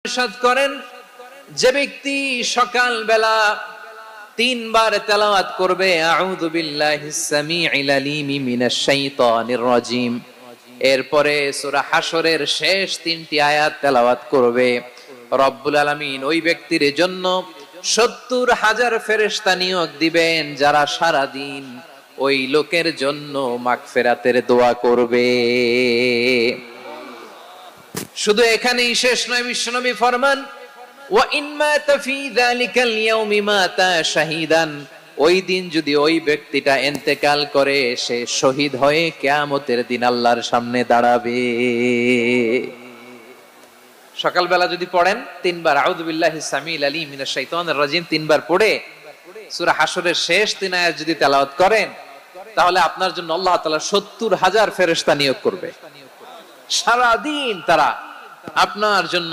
ইরশাদ করেন, যে ব্যক্তি সকাল বেলা তিনবার তেলাওয়াত করবে আউযু বিল্লাহিস সামিউল আলিম মিনাশ শাইতানির রাজিম, এরপরে সূরা হাশরের শেষ তিনটি আয়াত তেলাওয়াত করবে, রব্বুল আলামিন ওই ব্যক্তির জন্য ৭০,০০০ ফেরেশতা নিয়োগ দিবেন যারা সারা দিন ওই লোকের জন্য মাগফিরাতের দোয়া করবে। শুধু এখানেই শেষ নয়, বিশ্বনবী ফরমান ওয়া ইন মাতা ফি যালিকাল ইয়াউমি মাতা শাহীদান, ওই দিন যদি ওই ব্যক্তিটা ইন্তেকাল করে সে শহীদ হয়ে কিয়ামতের দিন আল্লাহর সামনে দাঁড়াবে। সকালবেলা যদি পড়েন তিনবার আউযু বিল্লাহিস সামিউল আলিম মিনাশ শাইতানির রাজিম তিনবার পড়ে সূরা হাশরের শেষ তিন আয়াত যদি তেলাওয়াত করেন, তাহলে আপনার জন্য আল্লাহ তাআলা ৭০,০০০ ফেরেশতা নিয়োগ করবে। সারা দিন তারা আপনার জন্য